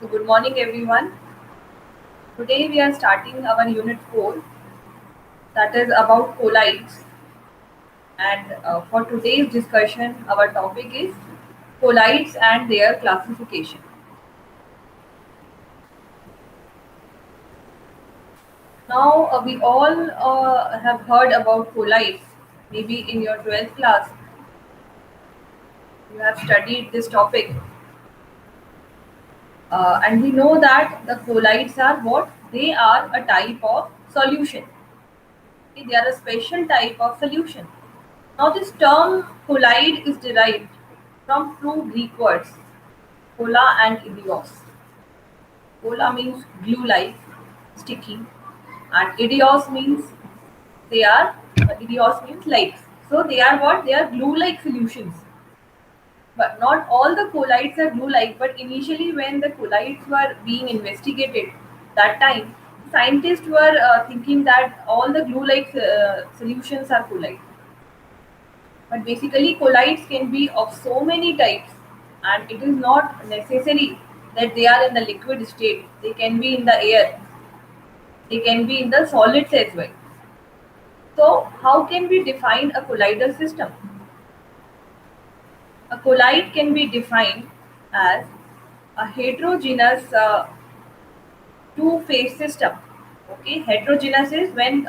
So good morning, everyone. Today we are starting our unit 4, that is about colloids. And for today's discussion, our topic is colloids and their classification. Now, we all have heard about colloids. Maybe in your 12th class, you have studied this topic. And we know that the colloids are what? They are a type of solution. Okay, they are a special type of solution. Now, this term colloid is derived from two Greek words, cola and idios. Cola means glue-like, sticky, and idios means they are idios means like. So they are what? They are glue-like solutions. But not all the colloids are glue-like. But initially, when the colloids were being investigated, that time scientists were thinking that all the glue-like solutions are colloid. But basically, colloids can be of so many types, and it is not necessary that they are in the liquid state. They can be in the air, they can be in the solids as well. So, how can we define a colloidal system? A colloid can be defined as a heterogeneous two-phase system. Okay, heterogeneous is when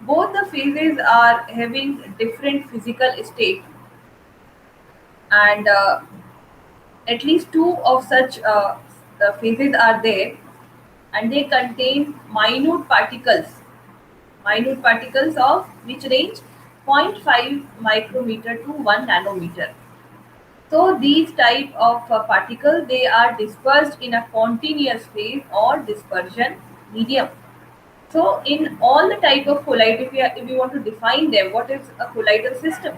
both the phases are having different physical state, and at least two of such the phases are there, and they contain minute particles of which range 0.5 micrometer to 1 nanometer. So these type of particles, they are dispersed in a continuous phase or dispersion medium. So in all the type of colloid, if we want to define them, what is a colloidal system?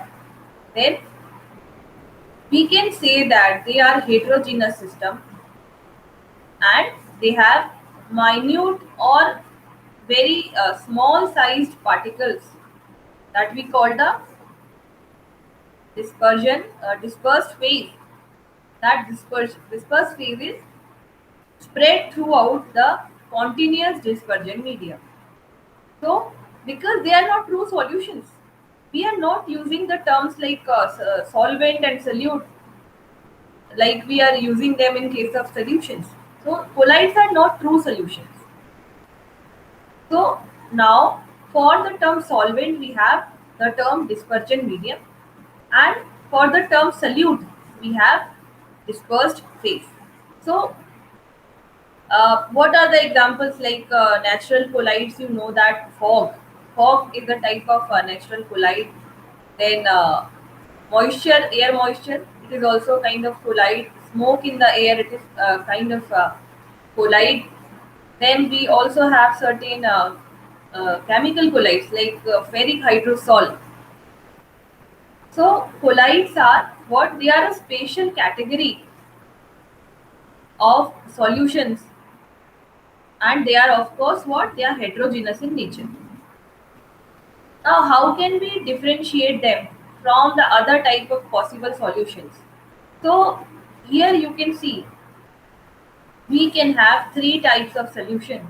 Then we can say that they are heterogeneous system, and they have minute or very small sized particles that we call the dispersed phase. That dispersed phase is spread throughout the continuous dispersion medium. So because they are not true solutions, we are not using the terms like solvent and solute like we are using them in case of solutions. So colloids are not true solutions. So now for the term solvent we have the term dispersion medium, and for the term solute we have dispersed phase. So what are the examples like natural colloids? You know that fog is a type of natural colloid. Then air moisture, it is also kind of colloid. Smoke in the air, it is kind of colloid. Then we also have certain chemical colloids like ferric hydrosol. So colloids are what? They are a special category of solutions, and they are of course what? They are heterogeneous in nature. Now how can we differentiate them from the other type of possible solutions? So here you can see we can have three types of solution,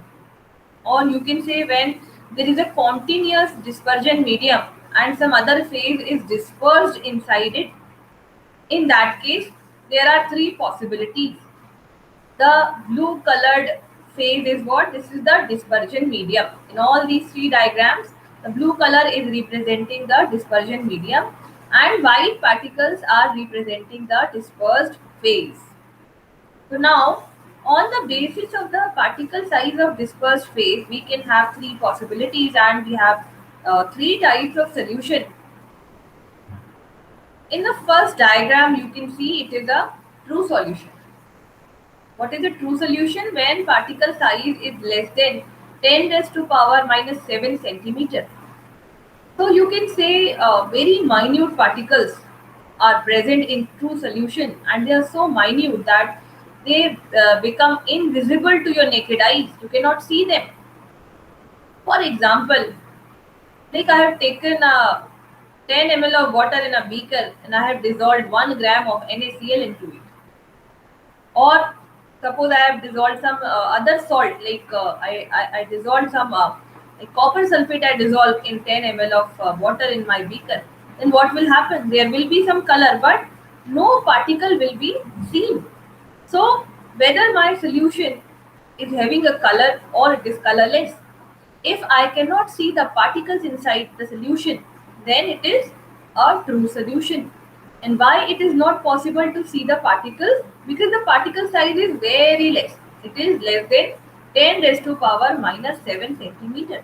or you can say when there is a continuous dispersion medium and some other phase is dispersed inside it. In that case, there are three possibilities. The blue colored phase is what? This is the dispersion medium. In all these three diagrams, the blue color is representing the dispersion medium, and white particles are representing the dispersed phase. So now, on the basis of the particle size of dispersed phase, we can have three possibilities, and we have three types of solution. In the first diagram, you can see it is a true solution. What is a true solution? When particle size is less than 10 raised to power minus 7 centimeter. So you can say very minute particles are present in true solution, and they are so minute that they become invisible to your naked eyes. You cannot see them. For example, like I have taken 10 ml of water in a beaker and I have dissolved 1 gram of NaCl into it. Or suppose I have dissolved some other salt, like I dissolved some like copper sulfate. I dissolve in 10 ml of water in my beaker. Then what will happen? There will be some color, but no particle will be seen. So whether my solution is having a color or it is colorless, if I cannot see the particles inside the solution, then it is a true solution. And why it is not possible to see the particles? Because the particle size is very less. It is less than 10 raised to power minus 7 centimeter.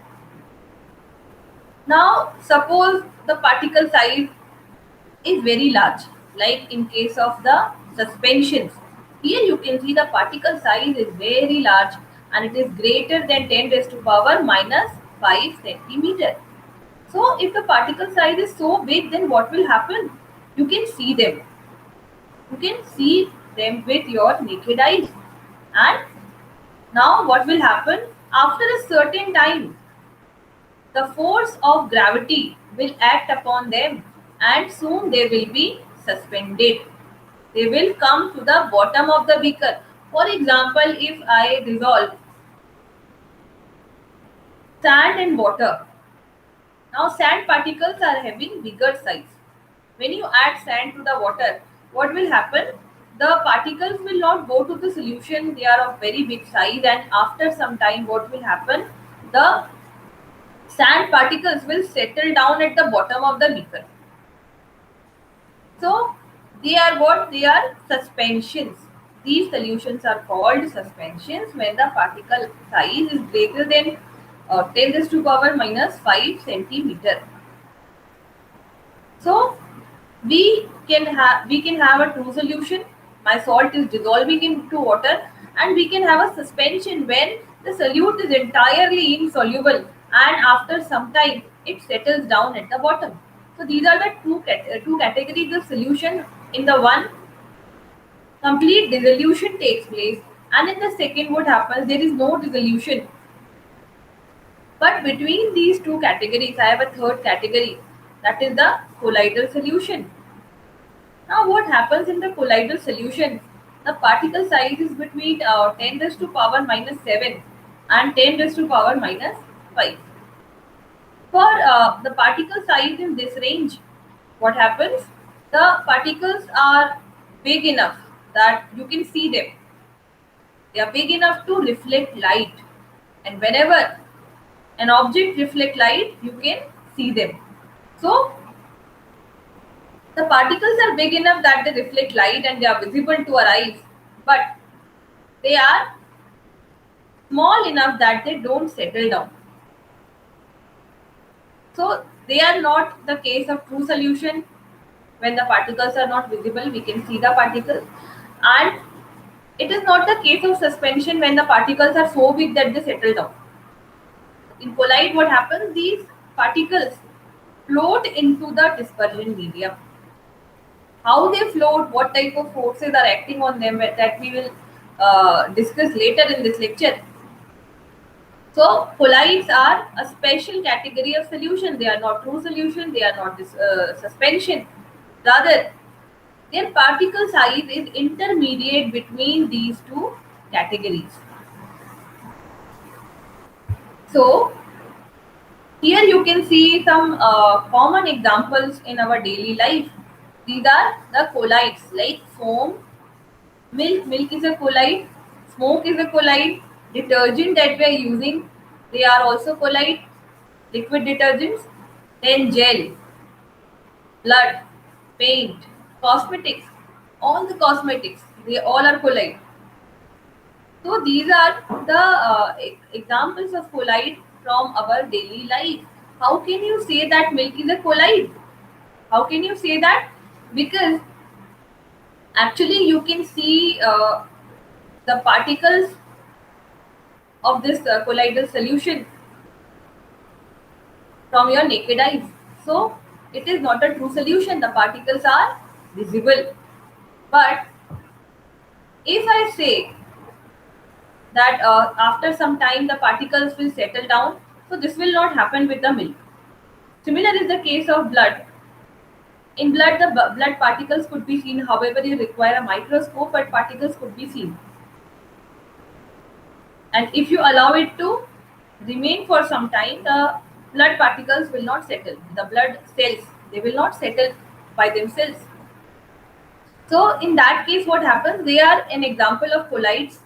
Now, suppose the particle size is very large, like in case of the suspensions. Here you can see the particle size is very large and it is greater than 10 raised to power minus 5 centimeter. So if the particle size is so big, then what will happen? You can see them. You can see them with your naked eyes. And now what will happen? After a certain time, the force of gravity will act upon them and soon they will be suspended. They will come to the bottom of the beaker. For example, if I dissolve sand and water, now sand particles are having bigger size. When you add sand to the water, what will happen? The particles will not go to the solution, they are of very big size, and after some time, what will happen? The sand particles will settle down at the bottom of the beaker. So they are what? They are suspensions. These solutions are called suspensions when the particle size is greater than 10 raised to power minus 5 centimeter. So we can have a true solution. My salt is dissolving into water, and we can have a suspension when the solute is entirely insoluble, and after some time it settles down at the bottom. So these are the two categories of solution. In the one, complete dissolution takes place, and in the second, what happens? There is no dissolution. But between these two categories, I have a third category, that is the colloidal solution. Now, what happens in the colloidal solution? The particle size is between 10 raised to power minus 7 and 10 raised to power minus 5. For the particle size in this range, what happens? The particles are big enough that you can see them. They are big enough to reflect light. And whenever an object reflects light, you can see them. So, the particles are big enough that they reflect light and they are visible to our eyes, but they are small enough that they don't settle down. So they are not the case of true solution. When the particles are not visible, we can see the particles. And it is not the case of suspension when the particles are so big that they settle down. In colloid, what happens? These particles float into the dispersion medium. How they float, what type of forces are acting on them, that we will discuss later in this lecture. So colloids are a special category of solution. They are not true solution. They are not suspension. Rather, their particle size is intermediate between these two categories. So here you can see some common examples in our daily life. These are the colloids like foam, milk. Milk is a colloid. Smoke is a colloid. Detergent that we are using, they are also colloid. Liquid detergents. Then gel, blood, paint, cosmetics. All the cosmetics, they all are colloid. So these are the examples of colloid from our daily life. How can you say that milk is a colloid? How can you say that? Because actually you can see the particles of this colloidal solution from your naked eyes. So it is not a true solution. The particles are visible. But if I say that after some time the particles will settle down, so this will not happen with the milk. Similar is the case of blood. In blood, the blood particles could be seen. However, you require a microscope, but particles could be seen. And if you allow it to remain for some time, the blood particles will not settle. The blood cells, they will not settle by themselves. So in that case, what happens? They are an example of colloids,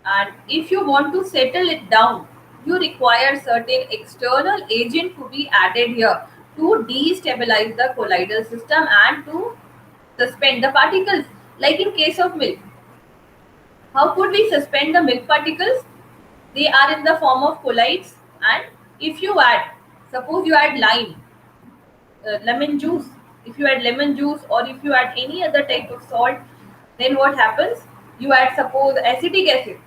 and if you want to settle it down, you require certain external agent to be added here to destabilize the colloidal system and to suspend the particles. Like in case of milk, how could we suspend the milk particles? They are in the form of colloids, and if you add, suppose you add lime, lemon juice, if you add lemon juice or if you add any other type of salt, then what happens? You add suppose acetic acid,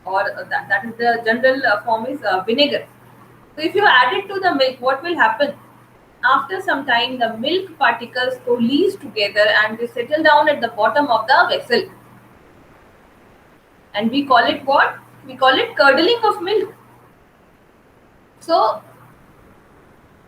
or that is the general form is vinegar. So if you add it to the milk, what will happen? After some time, the milk particles coalesce together and they settle down at the bottom of the vessel, and we call it what? We call it curdling of milk. So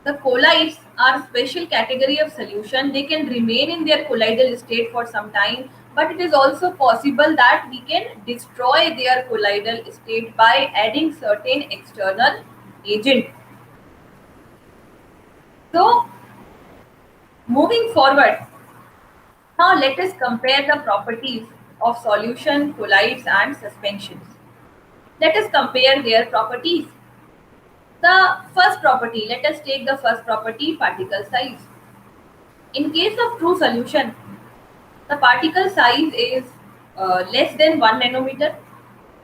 the colloids are special category of solution. They can remain in their colloidal state for some time, but it is also possible that we can destroy their colloidal state by adding certain external agent. So moving forward, now let us compare the properties of solution, colloids and suspensions. Let us compare their properties. The first property, let us take the first property, particle size. In case of true solution, the particle size is less than 1 nanometer,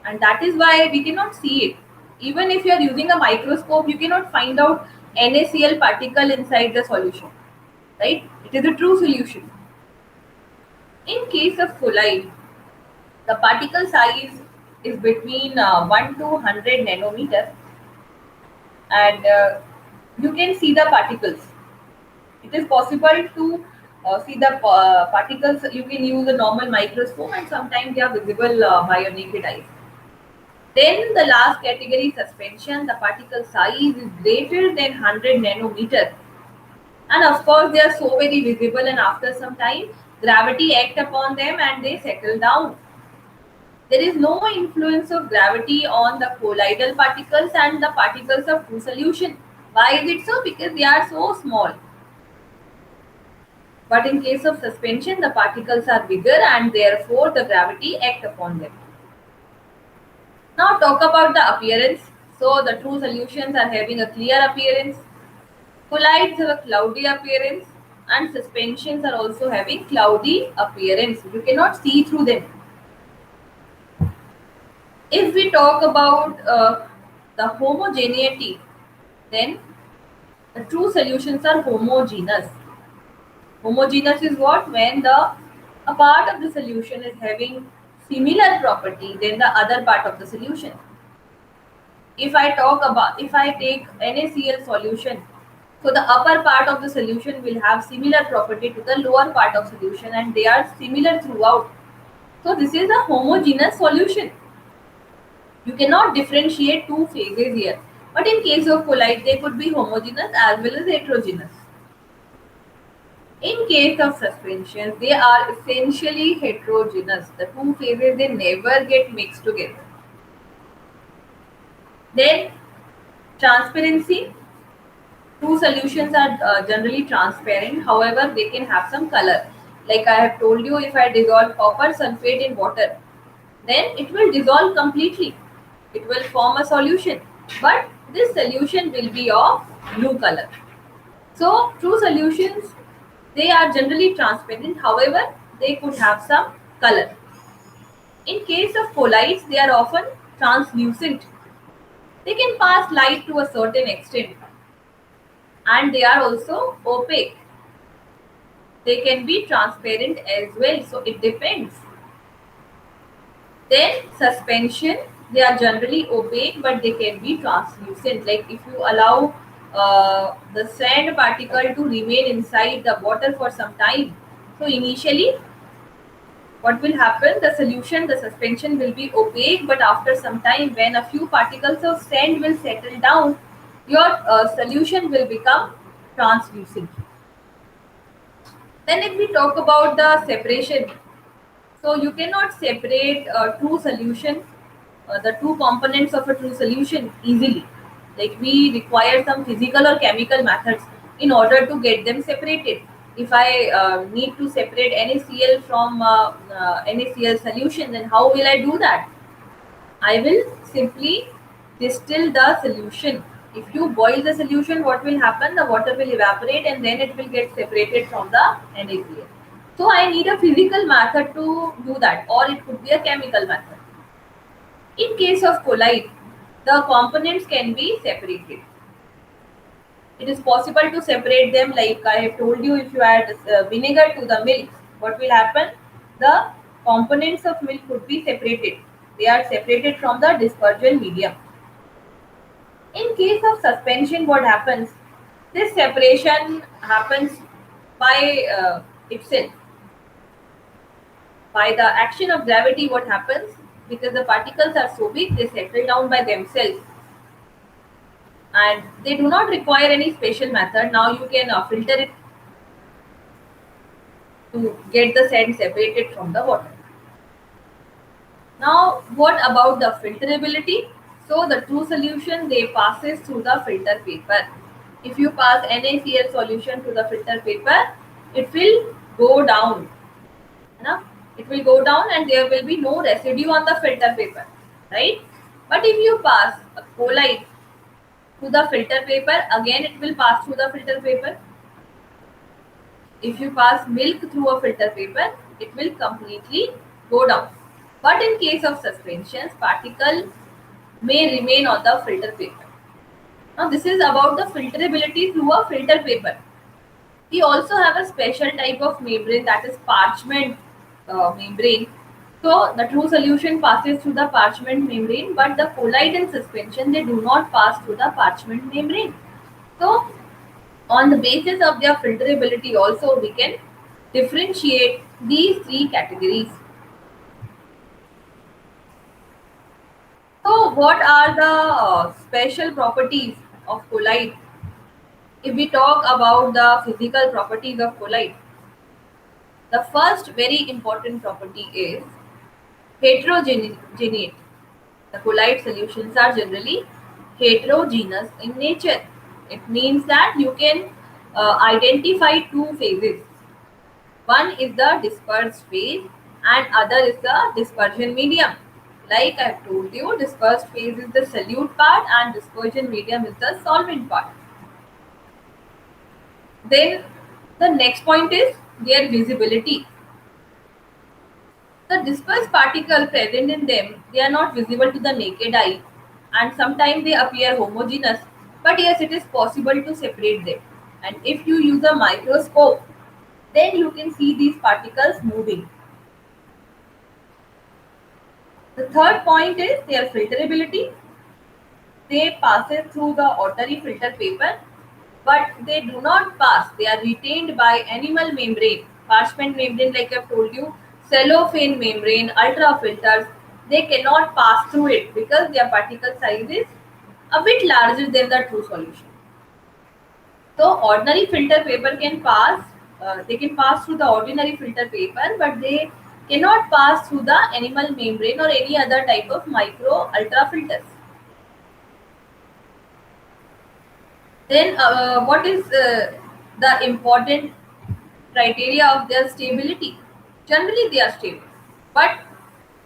and that is why we cannot see it. Even if you are using a microscope, you cannot find out NaCl particle inside the solution, right? It is a true solution. In case of colloid, the particle size is between 1 to 100 nanometer, and you can see the particles. It is possible to see the particles. You can use a normal microscope, and sometimes they are visible by your naked eye. Then the last category, suspension, the particle size is greater than 100 nanometer. And of course, they are so very visible, and after some time, gravity act upon them and they settle down. There is no influence of gravity on the colloidal particles and the particles of true solution. Why is it so? Because they are so small. But in case of suspension, the particles are bigger and therefore the gravity act upon them. Now talk about the appearance. So the true solutions are having a clear appearance. Colloids have a cloudy appearance, and suspensions are also having cloudy appearance. You cannot see through them. If we talk about the homogeneity, then the true solutions are homogeneous. Homogeneous is what? When the a part of the solution is having similar property than the other part of the solution. If I take NaCl solution, so the upper part of the solution will have similar property to the lower part of solution, and they are similar throughout. So this is a homogeneous solution. You cannot differentiate two phases here. But in case of colloid, they could be homogeneous as well as heterogeneous. In case of suspensions, they are essentially heterogeneous. The two phases, they never get mixed together. Then transparency. True solutions are generally transparent. However, they can have some color. Like I have told you, if I dissolve copper sulfate in water, then it will dissolve completely. It will form a solution. But this solution will be of blue color. So true solutions, they are generally transparent. However, they could have some color. In case of colloids, they are often translucent. They can pass light to a certain extent, and they are also opaque. They can be transparent as well, so it depends. Then suspension, they are generally opaque, but they can be translucent. Like if you allow the sand particle to remain inside the water for some time, so initially what will happen? The solution, the suspension will be opaque, but after some time, when a few particles of sand will settle down, your solution will become translucent. Then if we talk about the separation, so you cannot separate true solution the two components of a true solution easily. Like we require some physical or chemical methods in order to get them separated. If I need to separate NaCl from NaCl solution, then how will I do that? I will simply distill the solution. If you boil the solution, what will happen? The water will evaporate and then it will get separated from the NaCl. So I need a physical method to do that, or it could be a chemical method. In case of colloid, the components can be separated. It is possible to separate them, like I have told you. If you add vinegar to the milk, what will happen? The components of milk could be separated. They are separated from the dispersion medium. In case of suspension, what happens? This separation happens by itself. By the action of gravity, what happens? Because the particles are so big, they settle down by themselves and they do not require any special method. Now you can filter it to get the sand separated from the water. Now what about the filterability? So the true solution, they passes through the filter paper. If you pass NaCl solution to the filter paper, it will go down. Na? It will go down and there will be no residue on the filter paper, right? But if you pass a colloid to the filter paper, again it will pass through the filter paper. If you pass milk through a filter paper, it will completely go down. But in case of suspensions, particle may remain on the filter paper. Now this is about the filterability through a filter paper. We also have a special type of membrane, that is parchment membrane. So the true solution passes through the parchment membrane, but the colloid and suspension, they do not pass through the parchment membrane. So on the basis of their filterability also, we can differentiate these three categories. So what are the special properties of colloid? If we talk about the physical properties of colloid, the first very important property is heterogeneity. The colloid solutions are generally heterogeneous in nature. It means that you can identify two phases. One is the dispersed phase and other is the dispersion medium. Like I have told you, dispersed phase is the solute part and dispersion medium is the solvent part. Then the next point is their visibility. The dispersed particle present in them, they are not visible to the naked eye and sometimes they appear homogeneous. But yes, it is possible to separate them. And if you use a microscope, then you can see these particles moving. The third point is their filterability. They pass it through the ordinary filter paper, but they do not pass. They are retained by animal membrane, parchment membrane, like I've told you, cellophane membrane, ultra filters. They cannot pass through it because their particle size is a bit larger than the true solution. So ordinary filter paper can pass. They can pass through the ordinary filter paper, but they cannot pass through the animal membrane or any other type of micro ultra filters. Then what is the important criteria of their stability? Generally they are stable, but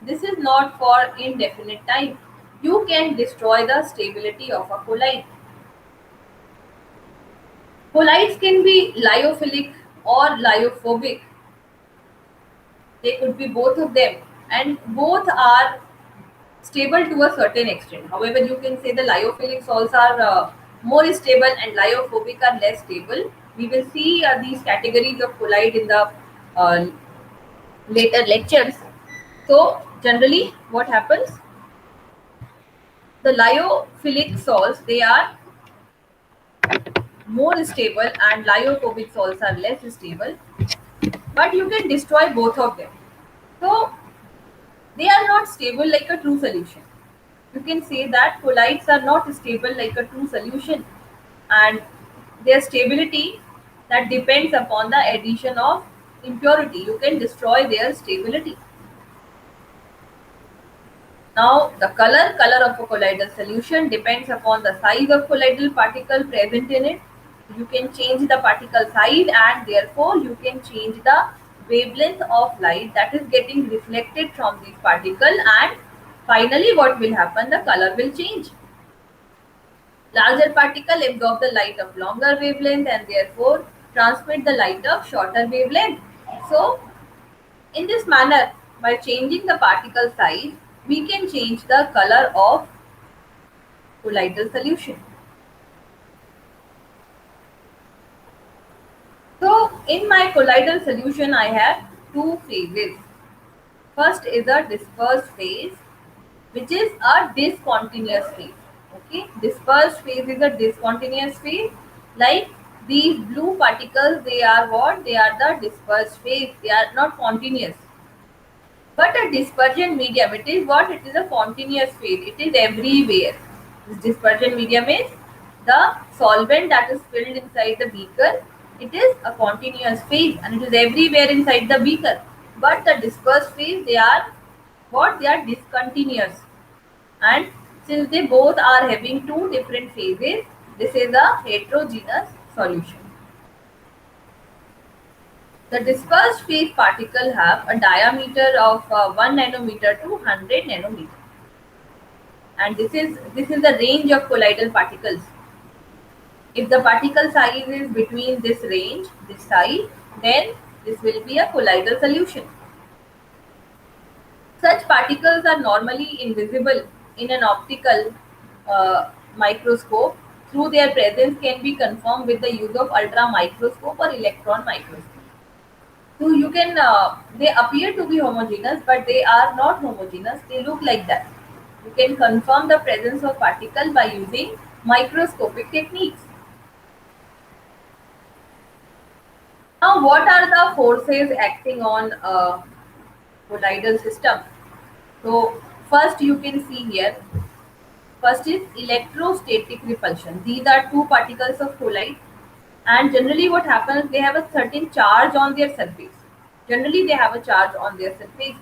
this is not for indefinite time. You can destroy the stability of a colloid. Colloids can be lyophilic or lyophobic. They could be both of them, and both are stable to a certain extent. However, you can say the lyophilic salts are more stable and lyophobic are less stable. We will see these categories of colloid in the uh, later lectures. So generally what happens? The lyophilic salts, they are more stable and lyophobic salts are less stable, but you can destroy both of them. So they are not stable like a true solution. You can say that colloids are not stable like a true solution, and their stability, that depends upon the addition of impurity. You can destroy their stability. Now, the color of a colloidal solution depends upon the size of colloidal particle present in it. You can change the particle size, and therefore you can change the wavelength of light that is getting reflected from this particle, and finally what will happen? The color will change. Larger particle absorb the light of longer wavelength and therefore transmit the light of shorter wavelength. So, in this manner, by changing the particle size, we can change the color of colloidal solution. So, in my colloidal solution, I have two phases. First is a dispersed phase, which is a discontinuous phase. Okay, dispersed phase is a discontinuous phase. Like these blue particles, they are what? They are the dispersed phase. They are not continuous. But a dispersion medium, it is what? It is a continuous phase. It is everywhere. This dispersion medium is the solvent that is filled inside the beaker. It is a continuous phase and it is everywhere inside the beaker. But the dispersed phase, they are what? They are discontinuous. And since they both are having two different phases, this is a heterogeneous solution. The dispersed phase particle have a diameter of 1 nanometer to 100 nanometer, and this is the range of colloidal particles. If the particle size is between this range, this size, then this will be a colloidal solution. Such particles are normally invisible in an optical microscope. Through their presence can be confirmed with the use of ultra microscope or electron microscope. So you can, they appear to be homogeneous, but they are not homogeneous. They look like that. You can confirm the presence of particle by using microscopic techniques. Now, what are the forces acting on a colloidal system? So, first you can see here. First is electrostatic repulsion. These are two particles of colloid, and generally what happens, they have a certain charge on their surface. Generally they have a charge on their surface.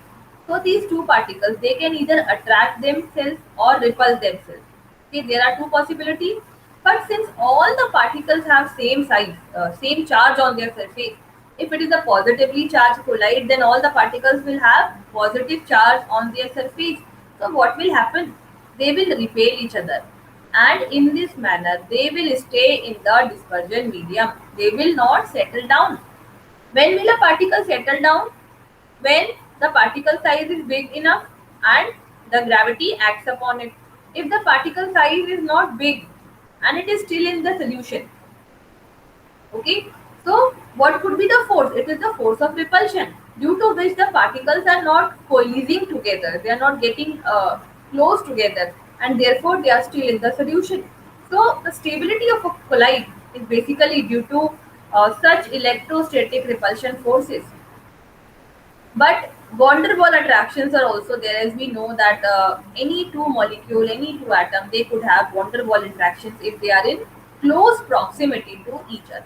So these two particles, they can either attract themselves or repel themselves. Okay, there are two possibilities. But since all the particles have same size, same charge on their surface, if it is a positively charged colloid, then all the particles will have positive charge on their surface. So what will happen? They will repel each other, and in this manner they will stay in the dispersion medium. They will not settle down. When will a particle settle down? When the particle size is big enough and the gravity acts upon it. If the particle size is not big and it is still in the solution, okay, so what could be the force? It is the force of repulsion, due to which the particles are not coalescing together. They are not getting close together, and therefore they are still in the solution. So the stability of a colloid is basically due to such electrostatic repulsion forces. But van der Waal attractions are also there, as we know that any two molecule, any two atom, they could have van der Waal interactions if they are in close proximity to each other.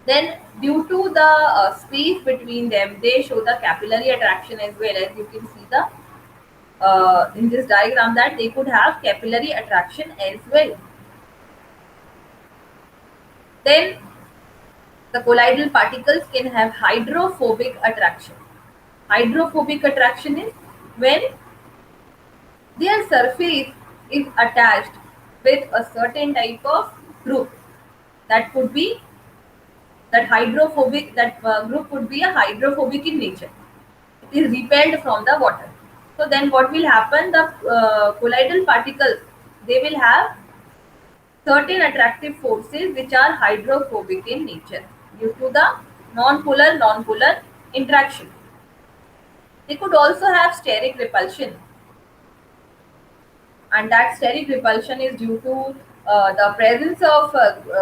Then, due to the space between them, they show the capillary attraction as well. As you can see the in this diagram, that they could have capillary attraction as well. Then, the colloidal particles can have hydrophobic attraction. Hydrophobic attraction is when their surface is attached with a certain type of group. That could be that hydrophobic, that group could be a hydrophobic in nature. It is repelled from the water. So then what will happen? The colloidal particles, they will have certain attractive forces which are hydrophobic in nature due to the non-polar interaction. They could also have steric repulsion, and that steric repulsion is due to the presence of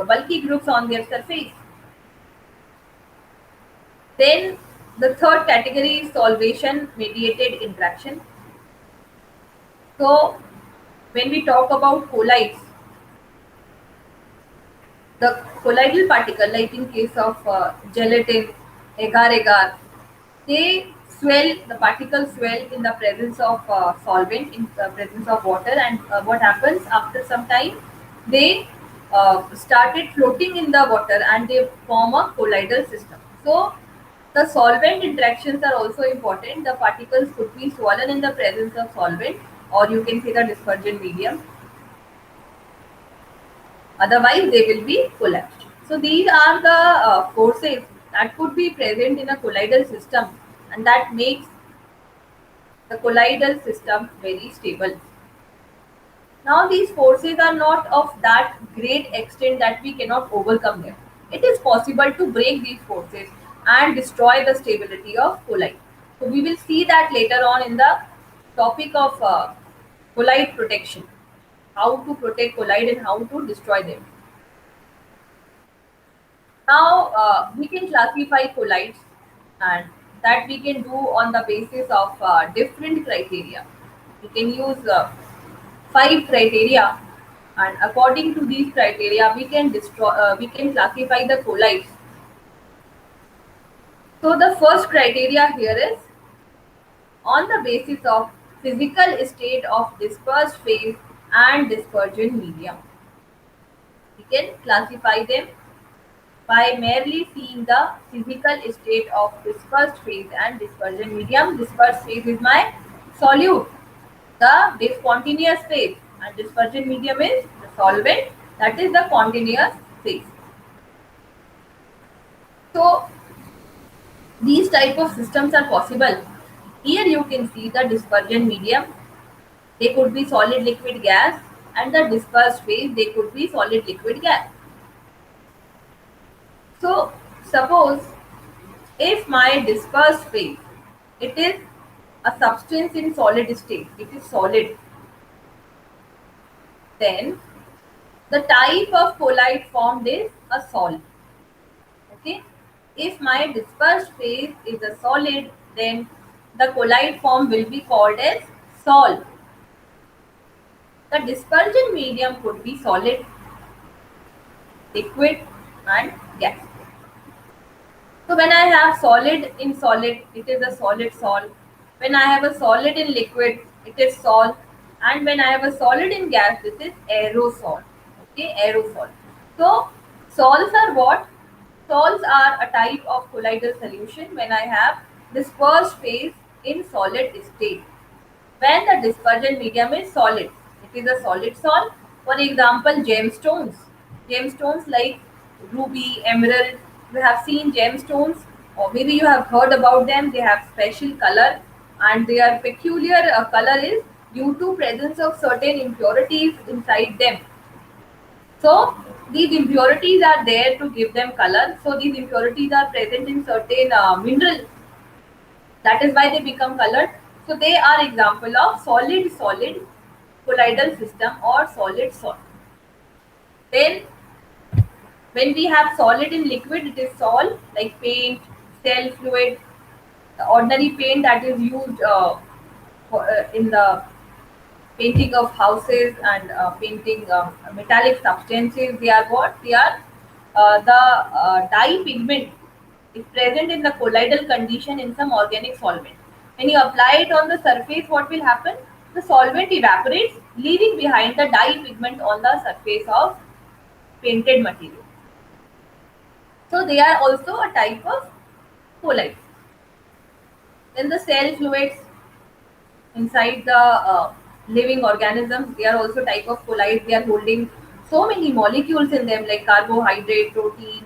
bulky groups on their surface. Then the third category is solvation mediated interaction. So when we talk about colloids, the colloidal particle, like in case of gelatin, agar agar, they swell, the particles swell in the presence of solvent, in the presence of water, and what happens after some time, they started floating in the water and they form a colloidal system. So the solvent interactions are also important. The particles could be swollen in the presence of solvent, or you can say the dispersion medium, otherwise they will be collapsed. So these are the forces that could be present in a colloidal system, and that makes the colloidal system very stable. Now these forces are not of that great extent that we cannot overcome them. It is possible to break these forces and destroy the stability of colloid. So we will see that later on in the topic of colloid protection, how to protect colloid and how to destroy them. Now we can classify colloids, and that we can do on the basis of different criteria. We can use 5 criteria, and according to these criteria we can classify the colloids. So the first criteria here is on the basis of physical state of dispersed phase and dispersion medium. We can classify them by merely seeing the physical state of dispersed phase and dispersion medium. Dispersed phase is my solute, the discontinuous phase, and dispersion medium is the solvent, that is the continuous phase. So these type of systems are possible. Here you can see the dispersion medium, they could be solid liquid gas, and the dispersed phase, they could be solid liquid gas. So suppose if my dispersed phase, it is a substance in solid state, it is solid, then the type of colloid formed is a sol. Okay. If my dispersed phase is a solid, then the colloid form will be called as sol. The dispersion medium could be solid, liquid, and gas. So when I have solid in solid, it is a solid sol. When I have a solid in liquid, it is sol. And when I have a solid in gas, this is aerosol. Okay, aerosol. So sols are what? Sols are a type of colloidal solution when I have dispersed phase in solid state. When the dispersion medium is solid, it is a solid sol. For example, gemstones. Gemstones like ruby, emerald. You have seen gemstones, or maybe you have heard about them. They have special color, and their peculiar color is due to presence of certain impurities inside them. So these impurities are there to give them color. So these impurities are present in certain mineral, that is why they become colored. So they are example of solid colloidal system or solid salt. Then when we have solid in liquid, it is sol, like paint, cell fluid, the ordinary paint that is used in the painting of houses and painting metallic substances. They are what? They are the dye pigment is present in the colloidal condition in some organic solvent. When you apply it on the surface, what will happen? The solvent evaporates, leaving behind the dye pigment on the surface of painted material. So they are also a type of colloid. Then the cell fluids inside the living organisms, they are also type of colloids. They are holding so many molecules in them like carbohydrate, protein,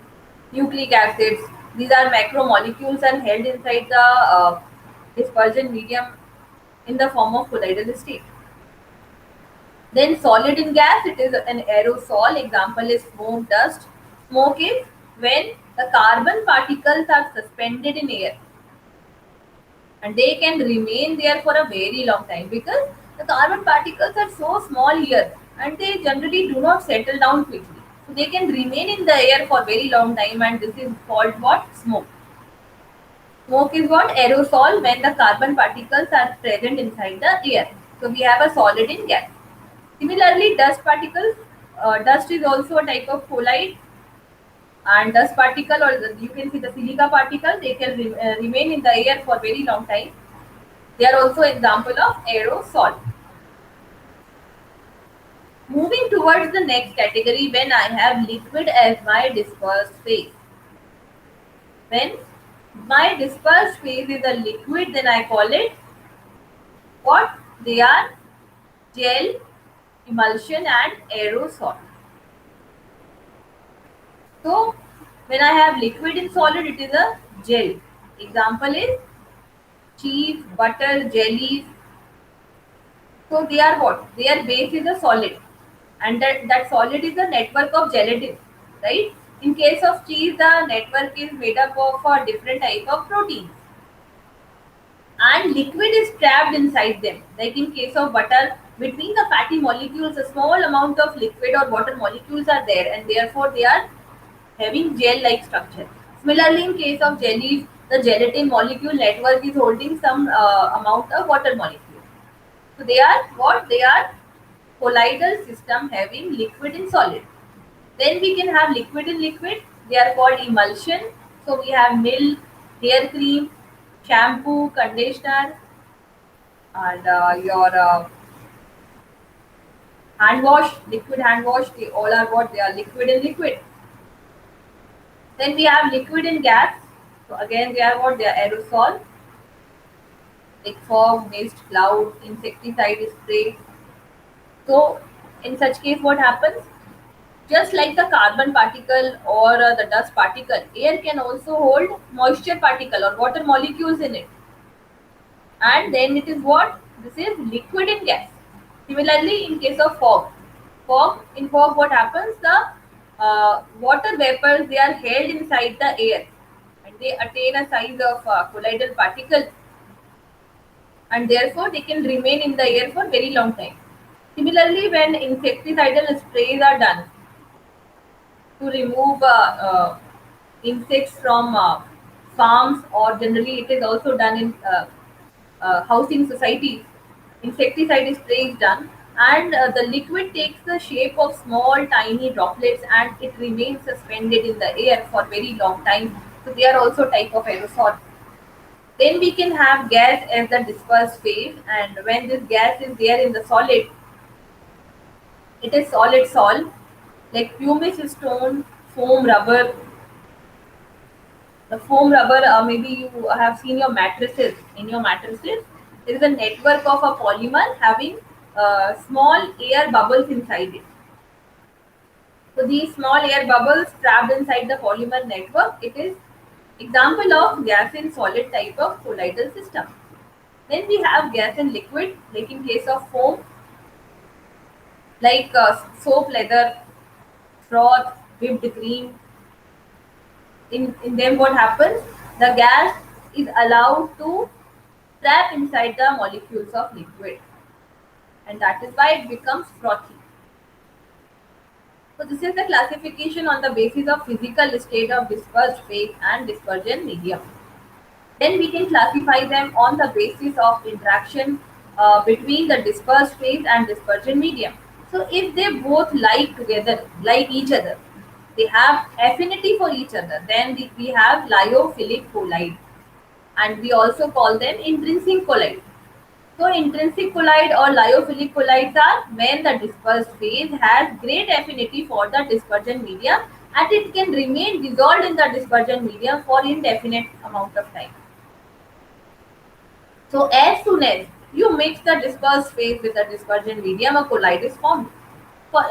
nucleic acids. These are macromolecules and held inside the dispersion medium in the form of colloidal state. Then solid in gas, it is an aerosol. Example is smoke, dust. Smoke is when the carbon particles are suspended in air, and they can remain there for a very long time because the carbon particles are so small here and they generally do not settle down quickly. So they can remain in the air for very long time, and this is called what? Smoke. Smoke is what? Aerosol, when the carbon particles are present inside the air. So we have a solid in gas. Similarly, dust particles. Dust is also a type of colloid. And dust particle, or you can see the silica particle, they can remain in the air for very long time. They are also example of aerosol. Moving towards the next category, when I have liquid as my dispersed phase. When my dispersed phase is a liquid, then I call it what? They are gel, emulsion and aerosol. So when I have liquid in solid, it is a gel. Example is cheese, butter, jellies. So they are what? Their base is a solid, and that solid is a network of gelatin, right? In case of cheese, the network is made up of a different type of proteins, and liquid is trapped inside them. Like in case of butter, between the fatty molecules, a small amount of liquid or water molecules are there, and therefore they are having gel-like structure. Similarly, in case of jellies, the gelatin molecule network is holding some amount of water molecule. So they are what? They are colloidal system having liquid in solid. Then we can have liquid in liquid. They are called emulsion. So we have milk, hair cream, shampoo, conditioner, and your hand wash, liquid hand wash. They all are what? They are liquid in liquid. Then we have liquid in gas. So again, they are what? They are aerosol, like fog, mist, cloud, insecticide spray. So in such case, what happens? Just like the carbon particle or the dust particle, air can also hold moisture particle or water molecules in it. And then it is what? This is liquid in gas. Similarly, in case of fog, what happens? The water vapors, they are held inside the air, and they attain a size of colloidal particle, and therefore they can remain in the air for very long time. Similarly, when insecticidal sprays are done to remove insects from farms, or generally it is also done in housing societies, insecticide spray is done, and the liquid takes the shape of small tiny droplets and it remains suspended in the air for very long time. So they are also type of aerosol. Then we can have gas as the dispersed phase, and when this gas is there in the solid, it is solid sol, like pumice stone, foam rubber. The foam rubber, maybe you have seen your mattresses. In your mattresses, there is a network of a polymer having small air bubbles inside it. So these small air bubbles trapped inside the polymer network, it is example of gas in solid type of colloidal system. Then we have gas in liquid, like in case of foam, like soap, leather, froth, whipped cream. In them, what happens? The gas is allowed to trap inside the molecules of liquid, and that is why it becomes frothy. So this is the classification on the basis of physical state of dispersed phase and dispersion medium. Then we can classify them on the basis of interaction between the dispersed phase and dispersion medium. So if they both like together, like each other, they have affinity for each other, then we have lyophilic colloid, and we also call them intrinsic colloid. So intrinsic colloid or lyophilic colloids are when the dispersed phase has great affinity for the dispersion medium, and it can remain dissolved in the dispersion medium for indefinite amount of time. So as soon as you mix the dispersed phase with the dispersion medium, a colloid is formed.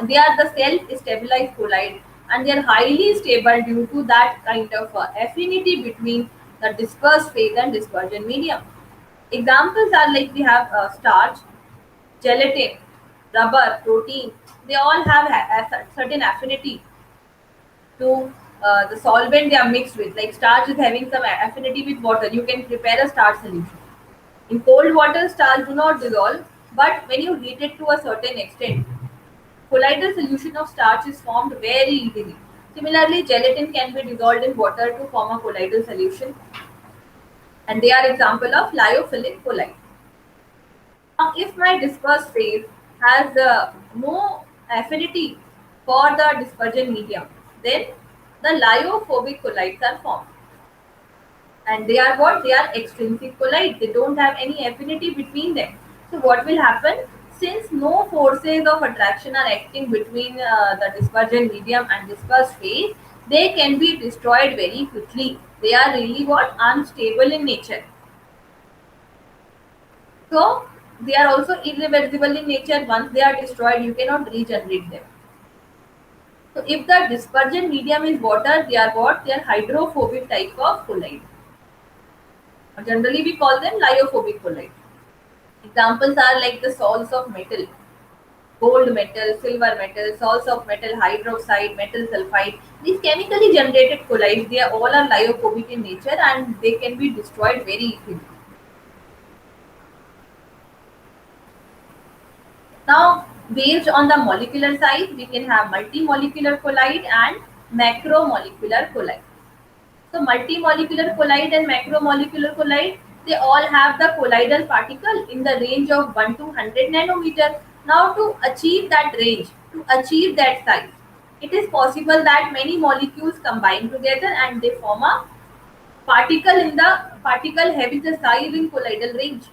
They are the self-stabilized colloid, and they are highly stable due to that kind of affinity between the dispersed phase and dispersion medium. Examples are like we have starch, gelatin, rubber, protein. They all have a certain affinity to the solvent they are mixed with. Like starch is having some affinity with water. You can prepare a starch solution. In cold water, starch do not dissolve, but when you heat it to a certain extent, colloidal solution of starch is formed very easily. Similarly, gelatin can be dissolved in water to form a colloidal solution, and they are example of lyophilic colloid. Now, if my dispersed phase has no affinity for the dispersion medium, then the lyophobic colloids are formed. And they are what? They are extrinsic colloid. They don't have any affinity between them. So what will happen? Since no forces of attraction are acting between the dispersion medium and dispersed phase, they can be destroyed very quickly. They are really what? Unstable in nature. So they are also irreversible in nature. Once they are destroyed, you cannot regenerate them. So if the dispersion medium is water, they are what? They are hydrophobic type of colloid. Generally, we call them lyophobic colloid. Examples are like the salts of metal, gold metal, silver metal, salts of metal, hydroxide, metal sulfide. These chemically generated colloids, they are all are lyophobic in nature and they can be destroyed very easily. Now, based on the molecular size, we can have multimolecular colloid and macromolecular colloid. So multimolecular colloid and macromolecular colloid, they all have the colloidal particle in the range of 1 to 100 nanometer. Now to achieve that range, to achieve that size, it is possible that many molecules combine together and they form a particle having the size in colloidal range.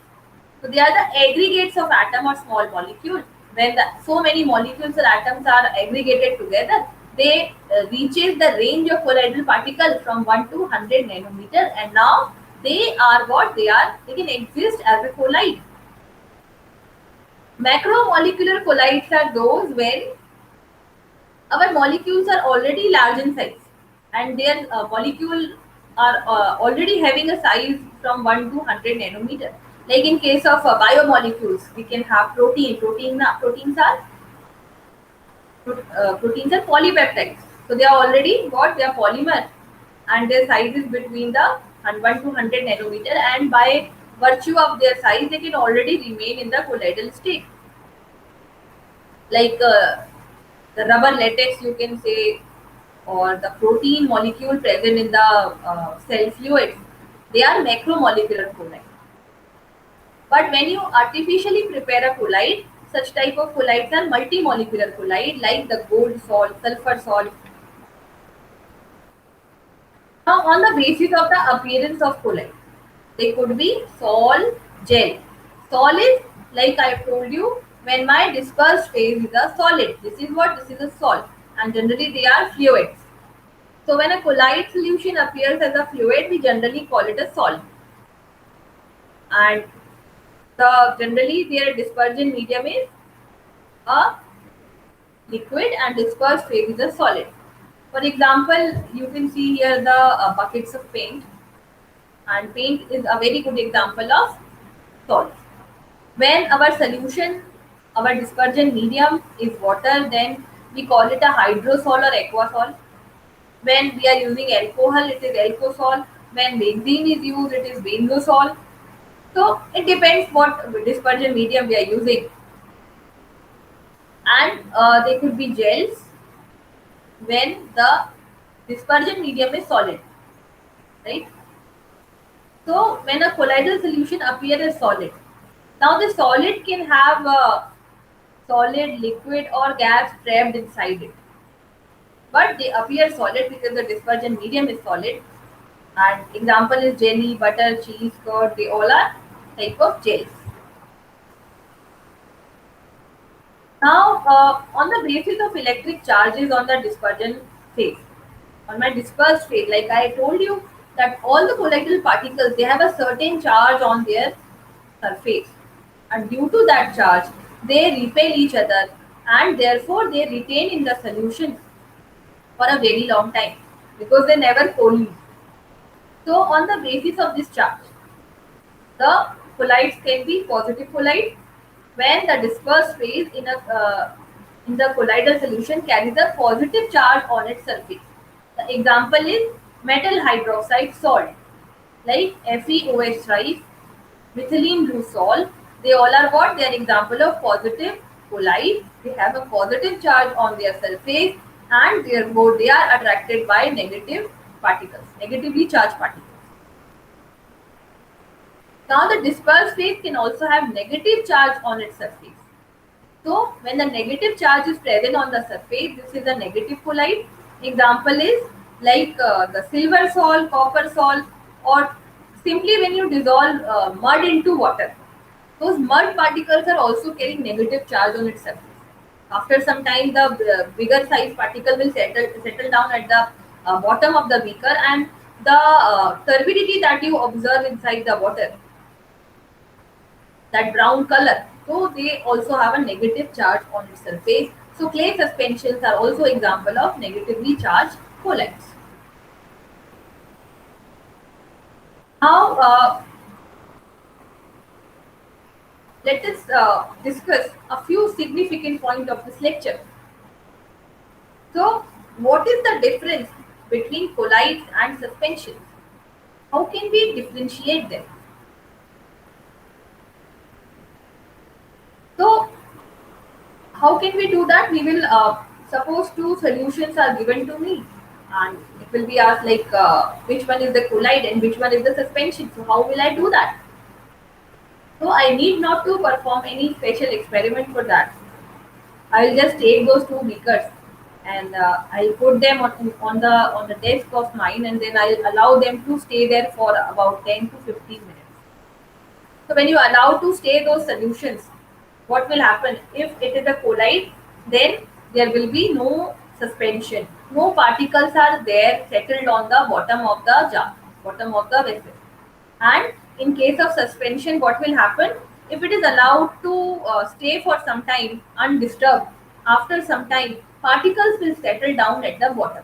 So they are the aggregates of atom or small molecule. When so many molecules or atoms are aggregated together, they reaches the range of colloidal particle from 1 to 100 nanometer, and now they are what they are. They can exist as a colloid. Macromolecular colloids are those when our molecules are already large in size and their molecule are already having a size from 1 to 100 nanometer. Like in case of biomolecules, we can have proteins are polypeptides. So they are already what? They are polymer and their size is between the 1 to 100 nanometer, and by virtue of their size they can already remain in the colloidal state. Like the rubber latex, you can say, or the protein molecule present in the cell fluids, they are macromolecular colloid. But when you artificially prepare a colloid, such type of colloids are multimolecular colloid, like the gold salt, sulfur salt. Now, on the basis of the appearance of colloid, they could be sol, gel. Sol is, like I told you, when my dispersed phase is a solid. This is what? This is a sol, and generally they are fluids. So when a colloid solution appears as a fluid, we generally call it a solid. And generally their dispersion medium is a liquid and dispersed phase is a solid. For example, you can see here the buckets of paint, and paint is a very good example of salt. When our solution, our dispersion medium is water, then we call it a hydrosol or aquasol. When we are using alcohol, it is alcohol. When benzene is used, it is benzosol. So it depends what dispersion medium we are using. And they could be gels when the dispersion medium is solid, right? So when a colloidal solution appears as solid, now the solid can have a solid, liquid or gas trapped inside it. But they appear solid because the dispersion medium is solid. And example is jelly, butter, cheese, curd, they all are type of gels. Now, on the basis of electric charges on the dispersion phase, on my dispersed phase, like I told you that all the colloidal particles, they have a certain charge on their surface, and due to that charge, they repel each other, and therefore they retain in the solution for a very long time because they never collides. So, on the basis of this charge, the colloids can be positive colloid when the dispersed phase in the colloidal solution carries a positive charge on its surface. The example is metal hydroxide salt, like FeOH5, methylene blue salt. They all are what? They are example of positive colloid. They have a positive charge on their surface, and therefore they are attracted by negative particles, negatively charged particles. Now the dispersed phase can also have negative charge on its surface. So when the negative charge is present on the surface, this is a negative colloid. Example is like the silver salt, copper salt, or simply when you dissolve mud into water, those mud particles are also carrying negative charge on its surface. After some time, the bigger size particle will settle down at the bottom of the beaker, and the turbidity that you observe inside the water, that brown color, so they also have a negative charge on its surface. So clay suspensions are also example of negatively charged colloids. Now, let us discuss a few significant points of this lecture. So, what is the difference between colloids and suspensions? How can we differentiate them? So, how can we do that? We will suppose two solutions are given to me, and it will be asked like which one is the colloid and which one is the suspension. So, how will I do that? So, I need not to perform any special experiment for that. I'll just take those two beakers and I'll put them on the desk of mine, and then I'll allow them to stay there for about 10 to 15 minutes. So when you allow to stay those solutions, what will happen? If it is a colloid, then there will be no suspension. No particles are there settled on the bottom of the jar, bottom of the vessel. And in case of suspension, what will happen? If it is allowed to stay for some time undisturbed, after some time, particles will settle down at the bottom.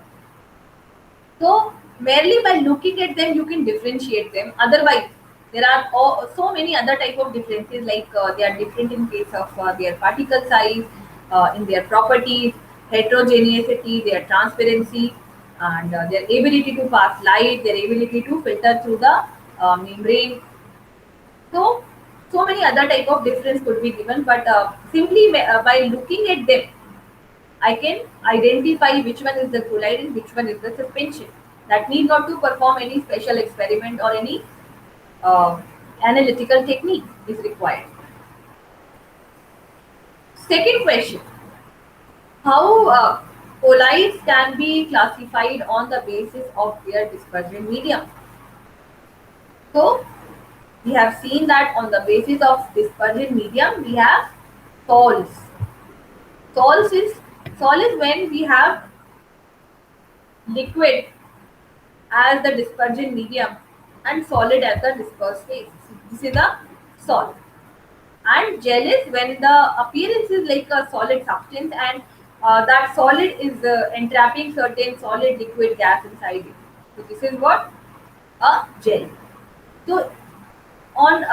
So merely by looking at them, you can differentiate them. Otherwise, there are so many other type of differences, like they are different in case of their particle size, in their properties, heterogeneity, their transparency, and their ability to pass light, their ability to filter through the membrane. So, so many other type of difference could be given, but simply by looking at them, I can identify which one is the colloid and which one is the suspension. That need not to perform any special experiment or any uh, analytical technique is required. Second question: how colloids can be classified on the basis of their dispersion medium? So we have seen that on the basis of dispersion medium, we have sols. Sols is sol is when we have liquid as the dispersion medium and solid as the dispersed phase. This is a sol. And gel is when the appearance is like a solid substance, and that solid is entrapping certain solid liquid gas inside it. So this is what a gel. So on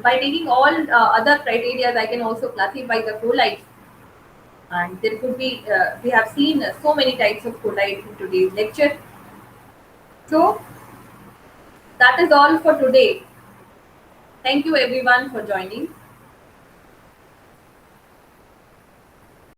by taking all other criteria, I can also classify the colloids. And there could be we have seen so many types of colloids in today's lecture. So that is all for today. Thank you everyone for joining.